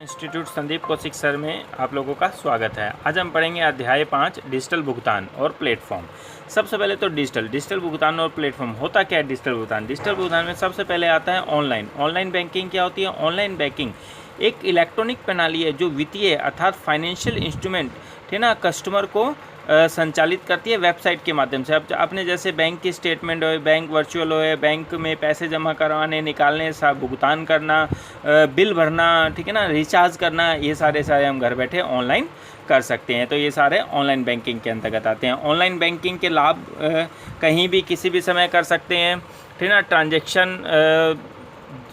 Institute Sandeep Kaushik sir में आप लोगों का स्वागत है। आज हम पढ़ेंगे अध्याय 5 डिजिटल भुगतान और प्लेटफॉर्म। सबसे पहले तो डिजिटल भुगतान और प्लेटफॉर्म होता क्या है। डिजिटल भुगतान में सबसे पहले आता है ऑनलाइन बैंकिंग। क्या होती है ऑनलाइन बैंकिंग? एक इलेक्ट्रॉनिक प्रणाली है जो वित्तीय अर्थात फाइनेंशियल इंस्ट्रूमेंट है ना कस्टमर को संचालित करती है वेबसाइट के माध्यम से। अब आपने जैसे बैंक की स्टेटमेंट हो, बैंक वर्चुअल हो, बैंक में पैसे जमा करवाने निकालने, भुगतान करना, बिल भरना, ठीक है ना, रिचार्ज करना, ये सारे हम घर बैठे ऑनलाइन कर सकते हैं। तो ये सारे ऑनलाइन बैंकिंग के अंतर्गत आते हैं। ऑनलाइन बैंकिंग के लाभ कहीं भी किसी भी समय कर सकते हैं, ठीक है ना। ट्रांजैक्शन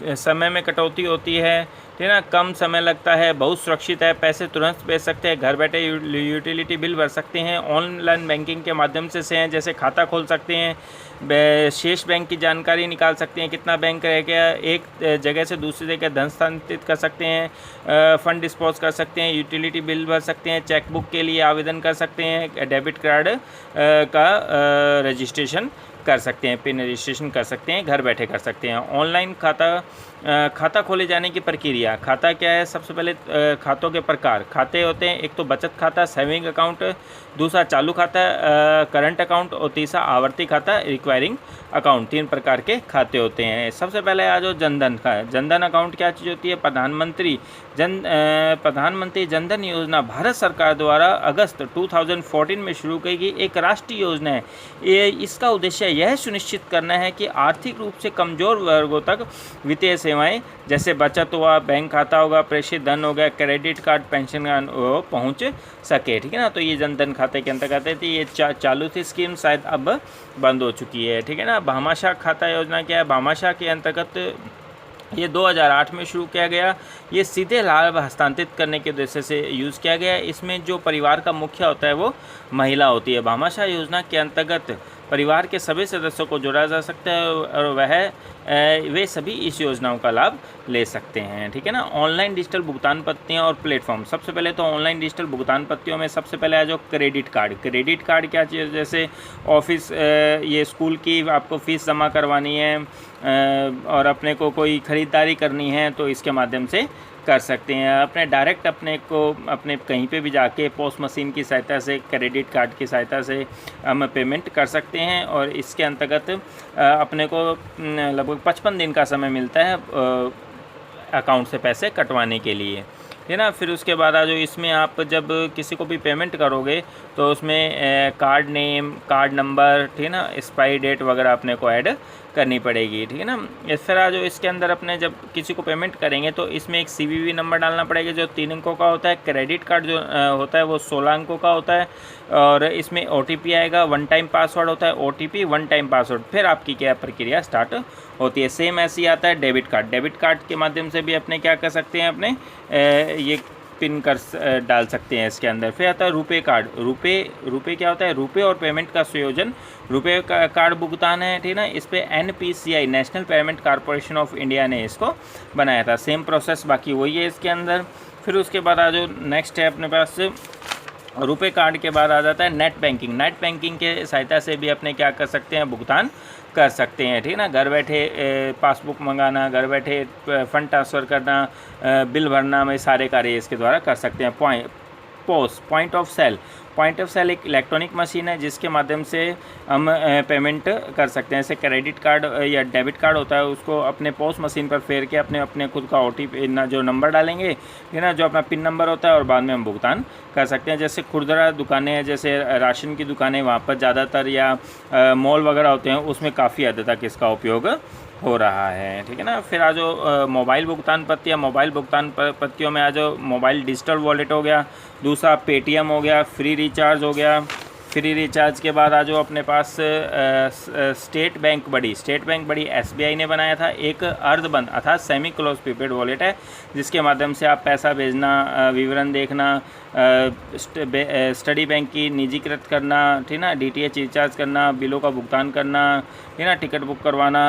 समय में कटौती होती है, ठीक है ना, कम समय लगता है, बहुत सुरक्षित है, पैसे तुरंत भेज सकते हैं, घर बैठे यूटिलिटी बिल भर सकते हैं। ऑनलाइन बैंकिंग के माध्यम से हैं जैसे खाता खोल सकते हैं, शेष बैंक की जानकारी निकाल सकते हैं, कितना बैंक रह गया, एक जगह से दूसरी जगह धन स्थानांतरित कर सकते हैं, फंड डिस्पोज कर सकते हैं, यूटिलिटी बिल भर सकते हैं, चेकबुक के लिए आवेदन कर सकते हैं, डेबिट कार्ड का रजिस्ट्रेशन कर सकते हैं, पिन रजिस्ट्रेशन कर सकते हैं, घर बैठे कर सकते हैं। ऑनलाइन खाता खोले जाने की प्रक्रिया। खाता क्या है? सबसे पहले खातों के प्रकार। खाते होते हैं, एक तो बचत खाता सेविंग अकाउंट, दूसरा चालू खाता करंट अकाउंट, और तीसरा आवर्ती खाता रिक्वायरिंग अकाउंट। 3 प्रकार के खाते होते हैं। सबसे पहले आ जाओ जनधन का। जनधन अकाउंट क्या चीज़ होती है? प्रधानमंत्री जनधन योजना भारत सरकार द्वारा अगस्त 2014 में शुरू की गई एक राष्ट्रीय योजना है। इसका उद्देश्य यह सुनिश्चित करना है कि आर्थिक रूप से कमज़ोर वर्गों तक वित्तीय सेवाएं जैसे बचत हुआ, बैंक खाता होगा, प्रेषित धन हो गया, क्रेडिट कार्ड, पेंशन पहुंच सके, ठीक है ना। तो ये जनधन खाते के अंतर्गत है। ये चालू थी स्कीम, शायद अब बंद हो चुकी है, ठीक है ना। भामाशाह खाता योजना क्या है? भामाशाह के अंतर्गत ये 2008 में शुरू किया गया। ये सीधे लाभ हस्तांतरित करने के उद्देश्य से यूज़ किया गया। इसमें जो परिवार का मुखिया होता है वो महिला होती है। भामाशाह योजना के अंतर्गत परिवार के सभी सदस्यों को जोड़ा जा सकता है और वे सभी इस योजनाओं का लाभ ले सकते हैं, ठीक है ना। ऑनलाइन डिजिटल भुगतान पत्तियाँ और प्लेटफॉर्म। सबसे पहले तो ऑनलाइन डिजिटल भुगतान पत्तियों में सबसे पहले आ जाओ क्रेडिट कार्ड। क्रेडिट कार्ड क्या चीज़? जैसे ऑफिस ये स्कूल की आपको फ़ीस जमा करवानी है और अपने को कोई ख़रीदारी करनी है तो इसके माध्यम से कर सकते हैं। अपने कहीं पे भी जाके पोस्ट मशीन की सहायता से, क्रेडिट कार्ड की सहायता से हम पेमेंट कर सकते हैं और इसके अंतर्गत अपने को लगभग 55 दिन का समय मिलता है अकाउंट से पैसे कटवाने के लिए, है ना। फिर उसके बाद जो इसमें आप जब किसी को भी पेमेंट करोगे तो उसमें कार्ड नेम, कार्ड नंबर, ठीक है ना, एक्सपायरी डेट वगैरह अपने को ऐड करनी पड़ेगी, ठीक है ना। इस तरह जो इसके अंदर अपने जब किसी को पेमेंट करेंगे तो इसमें एक CVV नंबर डालना पड़ेगा जो 3 अंकों का होता है। क्रेडिट कार्ड जो होता है वो 16 अंकों का होता है और इसमें OTP आएगा। 1 टाइम पासवर्ड होता है, OTP 1 टाइम पासवर्ड। फिर आपकी क्या प्रक्रिया स्टार्ट होती है। सेम ऐसे ही आता है डेबिट कार्ड के माध्यम से भी अपने क्या कर सकते हैं, अपने ये पिन कर डाल सकते हैं इसके अंदर। फिर आता है रुपए कार्ड। रुपए क्या होता है? रुपए और पेमेंट का संयोजन रुपए का कार्ड भुगतान है, ठीक है ना। इस पे NPCI national payment corporation of India ने इसको बनाया था। सेम प्रोसेस बाकी वही है इसके अंदर। फिर उसके बाद आ जो नेक्स्ट है अपने पास रुपए कार्ड के बाद आ जाता है नेट बैंकिंग। नेट बैंकिंग के सहायता से भी अपने क्या कर सकते हैं, भुगतान कर सकते हैं, ठीक है ना। घर बैठे पासबुक मंगाना, घर बैठे फंड ट्रांसफ़र करना, बिल भरना में सारे कार्य इसके द्वारा कर सकते हैं। पॉइंट ऑफ सेल एक इलेक्ट्रॉनिक मशीन है जिसके माध्यम से हम पेमेंट कर सकते हैं। जैसे क्रेडिट कार्ड या डेबिट कार्ड होता है उसको अपने पोस्ट मशीन पर फेर के अपने खुद का OTP जो नंबर डालेंगे, है ना, जो अपना पिन नंबर होता है, और बाद में हम भुगतान कर सकते हैं। जैसे खुदरा दुकानें हैं, जैसे राशन की दुकानें, वहाँ पर ज़्यादातर या मॉल वगैरह होते हैं, उसमें काफ़ी हद तक इसका उपयोग हो रहा है, ठीक है ना। फिर आ जाओ मोबाइल भुगतान पत्तियाँ। मोबाइल भुगतान पत्तियों में आ जाओ मोबाइल डिजिटल वॉलेट हो गया, दूसरा पेटीएम हो गया, फ्री रिचार्ज हो गया। फ्री रिचार्ज के बाद आ जाओ अपने पास स्टेट बैंक बड़ी SBI ने बनाया था एक अर्धबंद अर्थात सेमी क्लोज प्रीपेड वॉलेट है जिसके माध्यम से आप पैसा भेजना, विवरण देखना, स्टडी बैंक की निजीकृत करना, ठीक ना, DTH रिचार्ज करना, बिलों का भुगतान करना, ठीक ना, टिकट बुक करवाना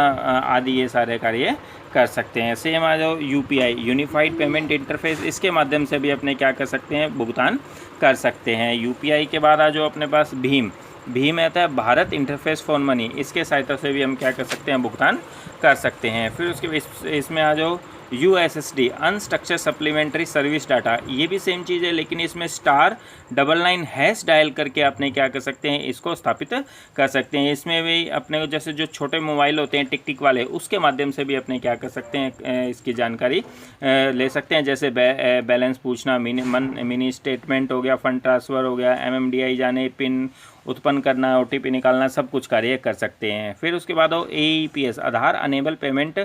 आदि ये सारे कार्य कर सकते हैं। सेम आ जाओ UPI यूनिफाइड पेमेंट इंटरफेस। इसके माध्यम से भी अपने क्या कर सकते हैं, भुगतान कर सकते हैं। UPI के बाद आ जाओ अपने पास भीम आता है भारत इंटरफेस फॉर मनी। इसके सहायता से भी हम क्या कर सकते हैं, भुगतान कर सकते हैं। फिर उसके इसमें आ जाओ USSD unstructured supplementary service data, ये भी सेम चीज़ है, लेकिन इसमें *99# डायल करके अपने क्या कर सकते हैं, इसको स्थापित कर सकते हैं। इसमें भी अपने को जैसे जो छोटे मोबाइल होते हैं टिक टिक वाले, उसके माध्यम से भी अपने क्या कर सकते हैं, इसकी जानकारी ले सकते हैं। जैसे बैलेंस पूछना, मिनी स्टेटमेंट हो गया, फंड ट्रांसफ़र हो गया, MMDI जाने, पिन उत्पन्न करना, OTP निकालना, सब कुछ कार्य कर सकते हैं। फिर उसके बाद हो AEPS आधार अनेबल पेमेंट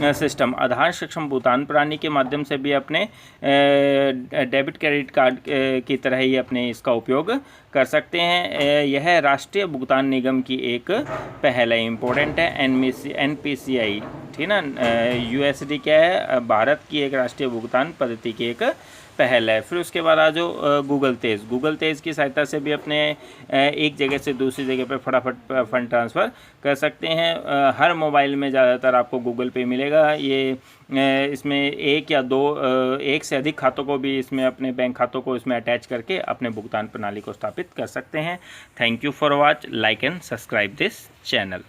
सिस्टम, आधार सक्षम भुगतान प्रणाली के माध्यम से भी अपने डेबिट क्रेडिट कार्ड की तरह ही अपने इसका उपयोग कर सकते हैं। यह राष्ट्रीय भुगतान निगम की एक पहल है, इम्पोर्टेंट है। NPCI, ठीक ना, USD क्या है, भारत की एक राष्ट्रीय भुगतान पद्धति की एक पहल है। फिर उसके बाद आ जाओ गूगल तेज़ की सहायता से भी अपने एक जगह से दूसरी जगह पे फटाफट फंड ट्रांसफ़र कर सकते हैं। हर मोबाइल में ज़्यादातर आपको गूगल पे मिलेगा। ये इसमें एक से अधिक खातों को भी इसमें अपने बैंक खातों को इसमें अटैच करके अपने भुगतान प्रणाली को स्थापित कर सकते हैं। Thank you for watch, like and subscribe this channel.